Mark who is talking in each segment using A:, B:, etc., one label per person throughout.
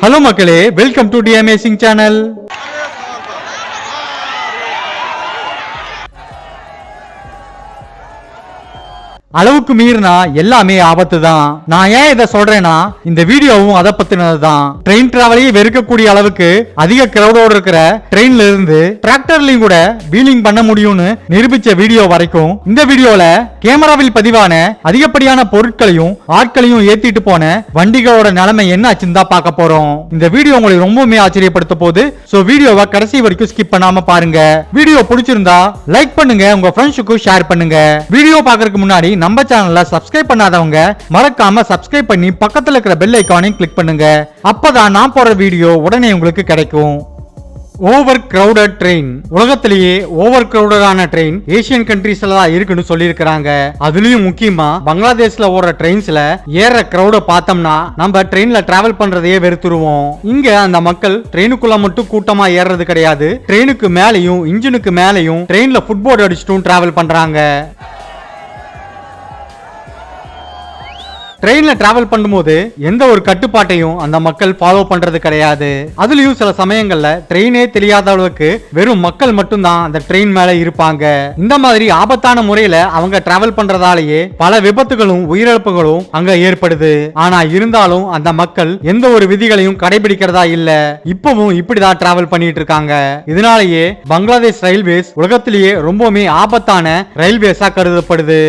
A: Hello மக்களே, welcome to the amazing channel. அளவுக்கு மீறினா எல்லாமே ஆபத்து தான். நான் ஏன் இதை சொல்றேன்னா, இந்த வீடியோவும் அதை பத்தினது தான். ட்ரெயின் டிராவலையே வெறுக்கக்கூடிய அளவுக்கு அதிக கிரௌடோட இருக்கிற ட்ரெயின்ல இருந்து டிராக்டர்லயும் கூட வீலிங் பண்ண முடியும்னு நிரூபிச்ச வீடியோ வரைக்கும் இந்த வீடியோல கேமராவில் பதிவான அதிகப்படியான பொருட்களையும் ஆட்களையும் ஏத்திட்டு போன வண்டிகளோட நிலைமை என்ன ஆச்சுன்னு தான் பார்க்க போறோம். இந்த வீடியோ உங்களுக்கு ரொம்பவுமே ஆச்சரியப்படுத்த போகுது. சோ வீடியோவை கடைசி வரைக்கும் ஸ்கிப் பண்ணாம பாருங்க. வீடியோ பிடிச்சிருந்தா லைக் பண்ணுங்க, உங்க ஃப்ரெண்ட்ஸுக்கு ஷேர் பண்ணுங்க. வீடியோ பார்க்கறதுக்கு முன்னாடி நம்ம சேனலை சப்ஸ்கிரைப் பண்ணாதவங்க மறக்காம சப்ஸ்கிரைப் பண்ணி பக்கத்துல இருக்கிற பெல் ஐகானையும் கிளிக் பண்ணுங்க. அப்பதான் நான் போற வீடியோ உடனே உங்களுக்கு கிடைக்கும். Over crowded train. உலகத்திலேயே ஓவர் கிரௌடடான ட்ரெயின் ஏசியன் கண்ட்ரீஸ்ல தான் இருக்குன்னு சொல்லியிருக்கிறாங்க. அதுலயும் முக்கியமா பங்களாதேஷ்ல ஓடுற ட்ரெயின்ஸ்ல ஏற கிரௌட பார்த்தோம்னா நம்ம ட்ரெயின்ல டிராவல் பண்றதையே வெறுத்துருவோம். இங்க அந்த மக்கள் ட்ரெயினுக்குள்ள மட்டும் கூட்டமா ஏறது கிடையாது, ட்ரெயினுக்கு மேலையும் இன்ஜினுக்கு மேலையும் ட்ரெயின்ல ஃபுட்போர்ட் அடிச்சுட்டும் டிராவல் பண்றாங்க. ட்ரெயின்ல டிராவல் பண்ணும்போது எந்த ஒரு கட்டுப்பாட்டையும் அந்த மக்கள் ஃபாலோ பண்றது கிடையாது. அதுலயும் சில சமயங்கள்ல ட்ரெயினே தெரியாத அளவுக்கு வெறும் மக்கள் மட்டும்தான் அந்த ட்ரெயின் மேல இருப்பாங்க. இந்த மாதிரி ஆபத்தான முறையில அவங்க டிராவல் பண்றதாலேயே பல விபத்துகளும் உயிரிழப்புகளும் அங்க ஏற்படுது. ஆனா இருந்தாலும் அந்த மக்கள் எந்த ஒரு விதிகளையும் கடைபிடிக்கிறதா இல்ல. இப்பவும் இப்படிதான் டிராவல் பண்ணிட்டு இருக்காங்க. இதனாலேயே பங்களாதேஷ் ரயில்வேஸ் உலகத்திலேயே ரொம்பவுமே ஆபத்தான ரயில்வேஸா கருதப்படுது.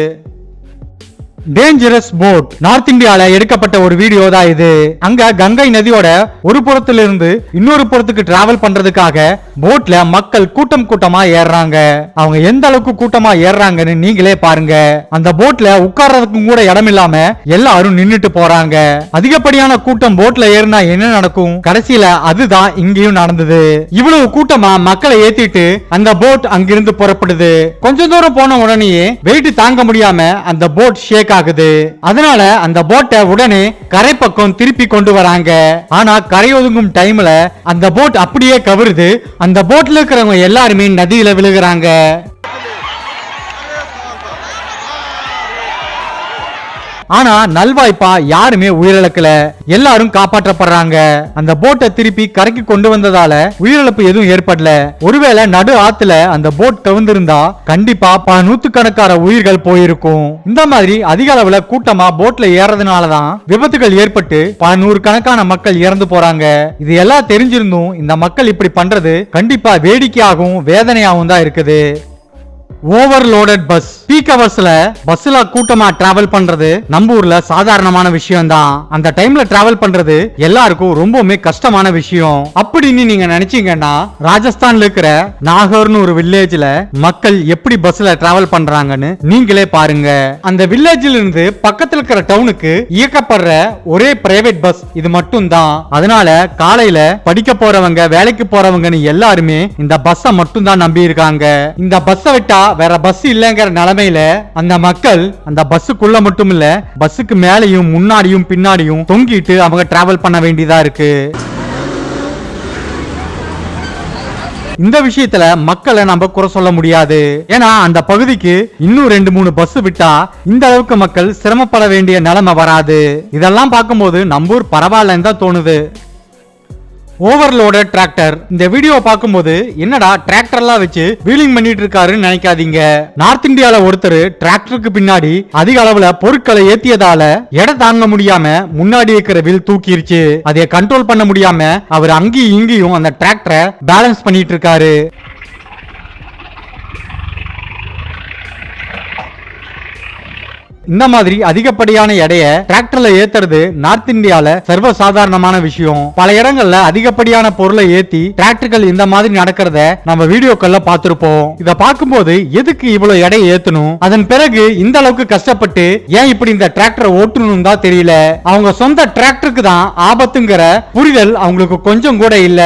A: Dangerous boat. நார்த் இந்தியால எடுக்கப்பட்ட ஒரு வீடியோ தான் இது. அங்க கங்கை நதியோட ஒரு புறத்துல இருந்து இன்னொரு புறத்துக்கு டிராவல் பண்றதுக்காக போட்ல மக்கள் கூட்டம் கூட்டமா ஏறாங்க. அவங்க எந்த அளவுக்கு கூட்டமா ஏறாங்கன்னு நீங்களே பாருங்க. அந்த போட்ல உட்கார்றதுக்கும் கூட இடம் இல்லாம எல்லாரும் நின்னுட்டு போறாங்க. அதிகப்படியான கூட்டம் போட்ல ஏறினா என்ன நடக்கும்? கடைசியில அதுதான் இங்கேயும் நடந்தது. இவ்வளவு கூட்டமா மக்களை ஏத்திட்டு அந்த போட் அங்கிருந்து புறப்படுது. கொஞ்ச தூரம் போன உடனேயே வெயிட் தாங்க முடியாம அந்த போட் ஷேக் ஆகுது. அதனால அந்த போட்டை உடனே கரை பக்கம் திருப்பி கொண்டு வராங்க. ஆனா கரை ஒதுங்கும் டைம்ல அந்த போட் அப்படியே கவருது. அந்த போட்ல இருக்கிறவங்க எல்லாருமே நதியில விழுகிறாங்க. ஆனா நல்வாய்ப்பா யாருமே உயிரிழக்கல, எல்லாரும் காப்பாற்றப்படுறாங்க. அந்த போட்டை திருப்பி கரைக்கு கொண்டு வந்ததால உயிரிழப்பு எதுவும் ஏற்படல. ஒருவேளை நடு ஆத்துல அந்த போட் கவிழ்ந்திருந்தா கண்டிப்பா பல நூத்துக்கணக்கான உயிர்கள் போயிருக்கும். இந்த மாதிரி அதிக அளவுல கூட்டமா போட்ல ஏறதுனாலதான் விபத்துகள் ஏற்பட்டு பல நூறு கணக்கான மக்கள் இறந்து போறாங்க. இது எல்லாம் தெரிஞ்சிருந்தும் இந்த மக்கள் இப்படி பண்றது கண்டிப்பா வேடிக்கையாகவும் வேதனையாகவும் தான் இருக்குது. Overloaded bus. பீக் ஹவர்ஸ்ல பஸ்ல கூட்டமா டிராவல் பண்றது நம்ம ஊர்ல சாதாரணமான விஷயம் தான். அந்த டைம்ல டிராவல் பண்றது எல்லாருக்கும் ரொம்பவுமே கஷ்டமான விஷயம். அப்படின்னு நீங்க நினைச்சீங்கன்னா ராஜஸ்தான்ல இருக்கிற நாகர்னு ஒரு வில்லேஜ்ல மக்கள் எப்படி பஸ்ல டிராவல் பண்றாங்கன்னு நீங்களே பாருங்க. அந்த வில்லேஜ்ல இருந்து பக்கத்துல இருக்கிற டவுனுக்கு இயக்கப்படுற ஒரே பிரைவேட் பஸ் இது மட்டும் தான். அதனால காலையில படிக்க போறவங்க வேலைக்கு போறவங்கன்னு எல்லாருமே இந்த பஸ்ஸை மட்டும் தான் நம்பி இருக்காங்க. இந்த பஸ்ஸை விட்டா வேற பஸ் இல்லங்கிற நிலைமையில அந்த மக்கள் அந்த பஸ்ஸுக்குள்ள மட்டும் இல்ல, பஸ்ஸுக்கு மேலையும் முன்னாடியும் பின்னாடியும் தொங்கிட்டு அவங்க டிராவல் பண்ண வேண்டியதா இருக்கு. இந்த விஷயத்துல மக்களை நம்ம குறை சொல்ல முடியாது. ஏன்னா அந்த பகுதிக்கு இன்னும் 2-3 பஸ் விட்டா இந்த அளவுக்கு மக்கள் சிரமப்பட வேண்டிய நிலைமை வராது. இதெல்லாம் பார்க்கும்போது நம்ம ஊர் பரவாயில்லன்னு தான் தோணுது. Overloaded tractor. இந்த வீடியோ பார்க்கும்போது என்னடா டிராக்டர்லாம் வச்சு வீலிங் பண்ணிட்டு இருக்காருன்னு நினைக்காதீங்க. நார்த் இந்தியால ஒருத்தர் டிராக்டருக்கு பின்னாடி அதிக அளவுல பொருட்களை ஏத்தியதால எடை தாங்க முடியாம முன்னாடி இருக்கிற வீல் தூக்கிருச்சு. அதை கண்ட்ரோல் பண்ண முடியாம அவர் அங்கேயும் இங்கேயும் அந்த டிராக்டரை பேலன்ஸ் பண்ணிட்டு இருக்காரு. இந்த மாதிரி அதிகப்படியான எடைய டிராக்டர்ல ஏத்துறது நார்த் இந்தியால சர்வ சாதாரணமான விஷயம். பல இடங்கள்ல அதிகப்படியான பொருளை ஏத்தி டிராக்டர்கள் இந்த மாதிரி நடக்கிறத நம்ம வீடியோக்கள்ல பார்த்திருப்போம். இத பார்க்கும்போது எதுக்கு இவ்வளவு எடையை ஏத்தணும், அதன் பிறகு இந்த அளவுக்கு கஷ்டப்பட்டு ஏன் இப்படி இந்த டிராக்டரை ஓட்டணும் தான் தெரியல. அவங்க சொந்த டிராக்டருக்கு தான் ஆபத்துங்கிற புரிதல் அவங்களுக்கு கொஞ்சம் கூட இல்ல.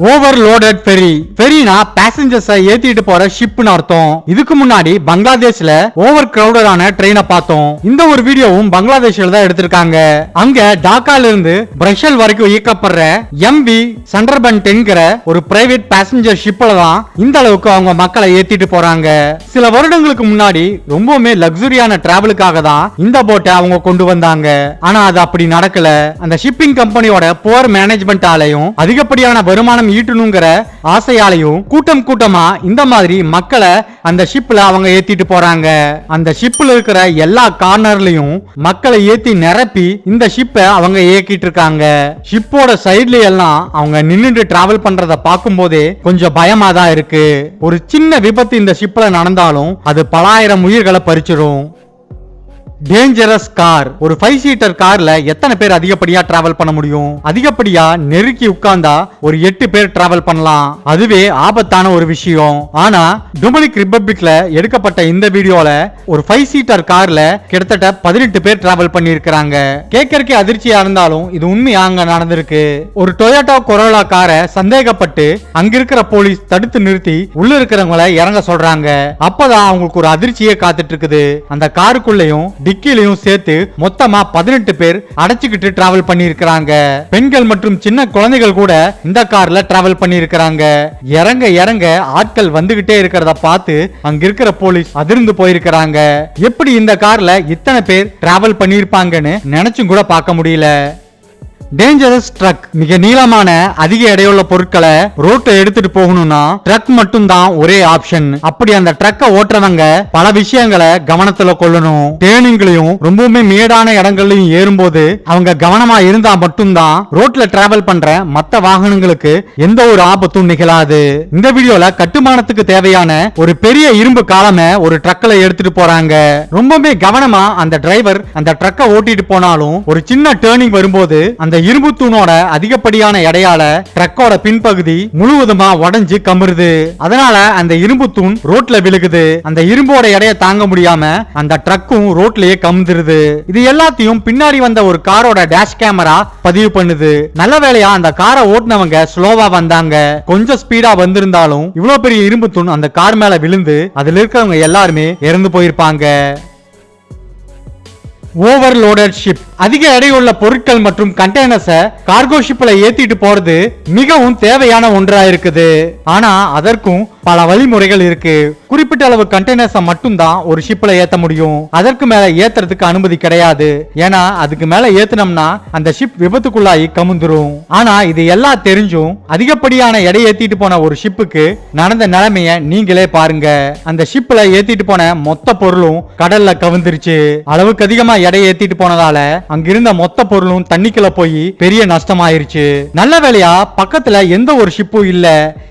A: Overloaded ferry. ஃபெரினா பேசஞ்சர்ஸை ஏத்திட்டு போற ஷிப்னு அர்த்தம். இதுக்கு முன்னாடி பங்களாதேஷ்ல ஓவர் கிரவுடடான ட்ரெயினை பார்த்தோம். இந்த ஒரு வீடியோவும் பங்களாதேஷ்ல தான் எடுத்திருக்காங்க. அங்க டாக்கால இருந்து பிரஷல் வரைக்கும் இயக்கப்படுற MV சண்டர்பன் 10 ஒரு பிரைவேட் பேசஞ்சர் ஷிப்ல தான் இந்த அளவுக்கு அவங்க மக்களை ஏத்திட்டு போறாங்க. சில வருடங்களுக்கு முன்னாடி ரொம்பவுமே லக்ஸுரியான டிராவலுக்காக தான் இந்த போட்டை அவங்க கொண்டு வந்தாங்க. ஆனா அது அப்படி நடக்கல. அந்த ஷிப்பிங் கம்பெனியோட புவர் மேனேஜ்மெண்டாலையும் அதிகப்படியான வருமானம் ஈட்டணுங்கிற ஆசையாலையும் கூட்டம் கூட்டமா இந்த மாதிரி மக்களை அந்த ஷிப்ல அவங்க ஏத்திட்டு போறாங்க. அந்த ஷிப்ல இருக்கிற எல்லா கார்னர்லயும் மக்களை ஏத்தி நிரப்பி இந்த ஷிப்பை அவங்க இயக்கிட்டு இருக்காங்க. ஷிப்போட சைடுல எல்லாம் அவங்க நின்னுட்டு டிராவல் பண்றத பார்க்கும் போதே கொஞ்சம் பயமா தான் இருக்கு. ஒரு சின்ன விபத்து இந்த ஷிப்ல நடந்தாலும் அது பலாயிரம் உயிர்களை பறிச்சிடும். Dangerous car. ஒரு 5 சீட்டர் கார்ல எத்தனை பேர் அதிகப்படியா டிராவல் பண்ண முடியும்? அதிகப்படியா நெருக்கி உட்கார்ந்தா ஒரு 8 பேர் டிராவல் பண்ணலாம். அதுவே ஆபத்தான ஒரு விஷயம். ஆனா டொமினிக் ரிபப்ளிக்ல எடுக்கப்பட்ட இந்த வீடியோல ஒரு 5 சீட்டர் கார்ல கிட்டத்தட்ட 18 பேர் டிராவல் பண்ணி இருக்காங்க. கேட்கறதுக்கே அதிர்ச்சியா இருந்தாலும் இது உண்மையா அங்க நடந்திருக்கு. ஒரு டொயோட்டா கொரோலா காரை சந்தேகப்பட்டு அங்க இருக்கிற போலீஸ் தடுத்து நிறுத்தி உள்ள இருக்கிறவங்களை இறங்க சொல்றாங்க. அப்பதான் அவங்களுக்கு ஒரு அதிர்ச்சியே காத்துட்டு இருக்குது. அந்த காருக்குள்ளேயும் டிக்கிலையும் சேர்த்து மொத்தமா 18 பேர் அடைச்சுக்கிட்டு டிராவல் பண்ணி இருக்காங்க. பெண்கள் மற்றும் சின்ன குழந்தைகள் கூட இந்த கார்ல டிராவல் பண்ணி இருக்காங்க. இறங்க இறங்க ஆட்கள் வந்துகிட்டே இருக்கிறத பார்த்து அங்க இருக்கிற போலீஸ் அதிர்ந்து போயிருக்காங்க. எப்படி இந்த கார்ல இத்தனை பேர் டிராவல் பண்ணிருப்பாங்கன்னு நினைச்சும் கூட பார்க்க முடியல. Dangerous truck. மிக நீளமான அதிக எடையுள்ள பொருட்களை ரோட்டை எடுத்துட்டு போகணும்னா ட்ரக் மட்டும் தான் ஒரே ஆப்ஷன். அப்படி அந்த ட்ரக்கை ஓட்டுறவங்க பல விஷயங்களை கவனத்துல கொள்ளணும். டேர்னிங்லயும் ரொம்பவுமே மேடான இடங்கள்லயும் ஏறும்போது அவங்க கவனமா இருந்தா மட்டும்தான் ரோட்ல டிராவல் பண்ற மத்த வாகனங்களுக்கு எந்த ஒரு ஆபத்தும் நிகழாது. இந்த வீடியோல கட்டுமானத்துக்கு தேவையான ஒரு பெரிய இரும்பு காலமை ஒரு ட்ரக்ல எடுத்துட்டு போறாங்க. ரொம்பவுமே கவனமா அந்த டிரைவர் அந்த ட்ரக்கை ஓட்டிட்டு போனாலும் ஒரு சின்ன டேர்னிங் வரும்போது அந்த இரும்பு தூணோட அதிகப்படியான எடையால ட்ரக்கோட பின்பகுதி முழுவதுமா உடைஞ்சு கமுறுது. அதனால அந்த இரும்பு தூண் ரோட்ல விழுகுது. அந்த இரும்போட எடையை தாங்க முடியாம அந்த ட்ரக்கும் ரோட்லயே கமுந்துருது. இது எல்லாத்தையும் பின்னாடி வந்த ஒரு காரோட டேஷ் கேமரா பதிவு பண்ணுது. நல்ல வேளையா அந்த காரை ஓட்டுனவங்க ஸ்லோவா வந்தாங்க. கொஞ்சம் ஸ்பீடா வந்திருந்தாலும் இவ்வளவு பெரிய இரும்பு தூண் அந்த கார் மேல விழுந்து அதுல இருக்கிறவங்க எல்லாருமே இறந்து போயிருப்பாங்க. Overloaded ship. அதிக எடையுள்ள பொருட்கள் மற்றும் கண்டெய்னர்ஸை கார்கோ ஷிப்ல ஏத்திட்டு போறது மிகவும் தேவையான ஒன்றா இருக்குது. ஆனா அதற்கும் பல வழிமுறைகள் இருக்கு. குறிப்பிட்ட அளவு கண்டெய்னர்ஸை மட்டும்தான் ஒரு ஷிப்ல ஏத்த முடியும். அதற்கு மேல ஏத்துறதுக்கு அனுமதி கிடையாது. ஏன்னா அதுக்கு மேல ஏத்துனோம்னா அந்த ஷிப் விபத்துக்குள்ளாகி கமுந்துரும். ஆனா இது எல்லாம் தெரிஞ்சும் அதிகப்படியான எடை ஏத்திட்டு போன ஒரு ஷிப்புக்கு நடந்த நிலைமைய நீங்களே பாருங்க. அந்த ஷிப்ல ஏத்திட்டு போன மொத்த பொருளும் கடல்ல கவுந்துருச்சு. அளவுக்கு அதிகமா எடை ஏத்திட்டு போனதால அங்கிருந்த மொத்த பொருளும் தண்ணிக்குள்ள போய் பெரிய நஷ்டமாயிருச்சு. நல்ல வேளையா பக்கத்துல எந்த ஒரு ஷிப்பும்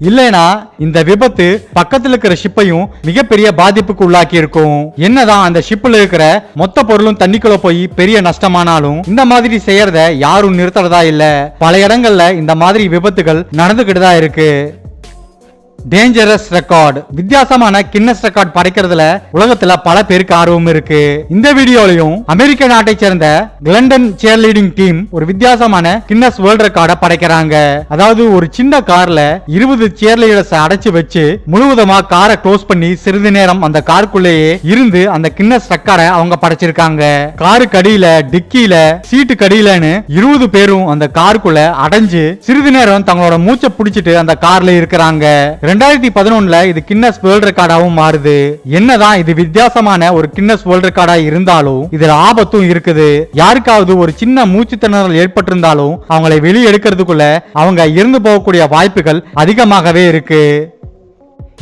A: இல்லைனா இந்த விபத்து பக்கத்துல இருக்கிற ஷிப்பையும் மிகப்பெரிய பாதிப்புக்கு உள்ளாக்கி இருக்கும். என்னதான் அந்த ஷிப்ல இருக்கிற மொத்த பொருளும் தண்ணிக்குள்ள போய் பெரிய நஷ்டமானாலும் இந்த மாதிரி செய்யறத யாரும் நிறுத்துறதா இல்ல. பல இடங்கள்ல இந்த மாதிரி விபத்துகள் நடந்துகிட்டு தான் இருக்கு. Dangerous record. வித்தியாசமான கின்னஸ் ரெக்கார்ட் படைக்கிறதுல உலகத்துல பல பேருக்கு ஆர்வம் இருக்கு. இந்த வீடியோலையும் அமெரிக்க நாட்டை சேர்ந்த லண்டன் சேர் லீடிங் டீம் ஒரு வித்தியாசமான கின்னஸ் வேர்ல்ட் ரெக்கார்டை படைக்கிறாங்க. அதாவது ஒரு சின்ன கார்ல 20 சேர் லீடர்ஸ் அடைச்சு வச்சு முழுவதுமா காரை க்ளோஸ் பண்ணி சிறிது நேரம் அந்த காருக்குள்ளேயே இருந்து அந்த கின்னஸ் ரெக்கார்டை அவங்க படைச்சிருக்காங்க. காரு கடியில டிக்கில சீட்டு கடியிலன்னு 20 பேரும் அந்த காருக்குள்ள அடைஞ்சு சிறிது நேரம் தங்களோட மூச்சை பிடிச்சிட்டு அந்த கார்ல இருக்கிறாங்க. 2011 இது கின்னஸ் வேர்ல்ட் ரெக்கார்டாவும் மாறுது. என்னதான் இது வித்தியாசமான ஒரு கின்னஸ் வேர்ல்ட் ரெக்கார்டா இருந்தாலும் இதுல ஆபத்தும் இருக்குது. யாருக்காவது ஒரு சின்ன மூச்சு திணறல் ஏற்பட்டிருந்தாலும் அவங்களை வெளியே எடுக்கிறதுக்குள்ள அவங்க இறந்து போகக்கூடிய வாய்ப்புகள் அதிகமாகவே இருக்கு.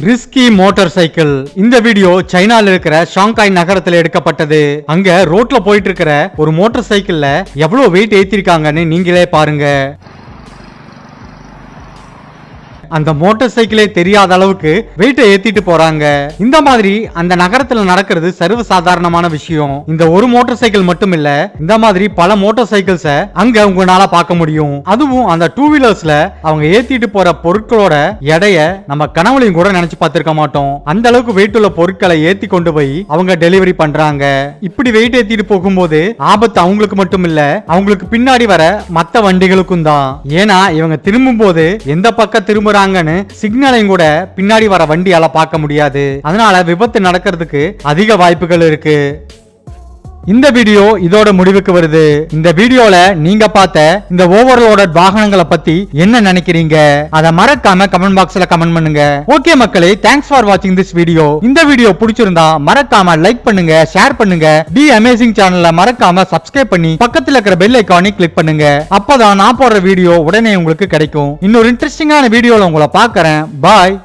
A: Risky motor cycle. இந்த வீடியோ சைனால இருக்கிற ஷாங்காய் நகரத்தில் எடுக்கப்பட்டது. அங்க ரோட்ல போயிட்டு இருக்கிற ஒரு மோட்டார் சைக்கிள்ல எவ்வளவு வெயிட் ஏத்திருக்காங்கன்னு நீங்களே பாருங்க. அந்த மோட்டார் சைக்கிளே தெரியாத அளவுக்கு வெயிட்டை ஏத்திட்டு போறாங்க. இந்த மாதிரி அந்த நகரத்துல நடக்கிறது சர்வ சாதாரணமான விஷயம். இந்த ஒரு மோட்டார் சைக்கிள் மட்டும் இல்ல, இந்த மாதிரி பல மோட்டார் சைக்கிள்ஸ அங்க உங்களால பார்க்க முடியும். அதுவும் அந்த டூ வீலர்ஸ்ல அவங்க ஏத்திட்டு போற பொருட்களோட எடைய நம்ம கனவுலையும் கூட நினைச்சு பார்த்திருக்க மாட்டோம். அந்த அளவுக்கு வெயிட் உள்ள பொருட்களை ஏத்தி கொண்டு போய் அவங்க டெலிவரி பண்றாங்க. இப்படி வெயிட் ஏத்திட்டு போகும்போது ஆபத்து அவங்களுக்கு மட்டும் இல்ல, அவங்களுக்கு பின்னாடி வர மத்த வண்டிகளுக்கும் தான். ஏன்னா இவங்க திரும்பும் போது எந்த பக்கம் திரும்புறாங்கன்னு சிக்னலையும் கூட பின்னாடி வர வண்டியால பார்க்க முடியாது. அதனால விபத்து நடக்கிறதுக்கு அதிக வாய்ப்புகள் இருக்கு. இந்த வீடியோ இதோட முடிவுக்கு வருது. இந்த வீடியோல நீங்க பார்த்த இந்த ஓவர்லோடட் வாகனங்களை பத்தி என்ன நினைக்கிறீங்க? அத மறக்காம கமெண்ட் பாக்ஸ்ல கமெண்ட் பண்ணுங்க. ஓகே மக்களே, தேங்க்ஸ் ஃபார் வாட்சிங் திஸ் வீடியோ. இந்த வீடியோ பிடிச்சிருந்தா மறக்காம லைக் பண்ணுங்க, ஷேர் பண்ணுங்க. தி அமேசிங் சேனலை மறக்காம சப்ஸ்கிரைப் பண்ணி பக்கத்துல இருக்கிற பெல் ஐகானை கிளிக் பண்ணுங்க. அப்பதான் நான் போடுற வீடியோ உடனே உங்களுக்கு கிடைக்கும். இன்னொரு இன்ட்ரெஸ்டிங்கான வீடியோல உங்களை பார்க்கறேன். பாய்.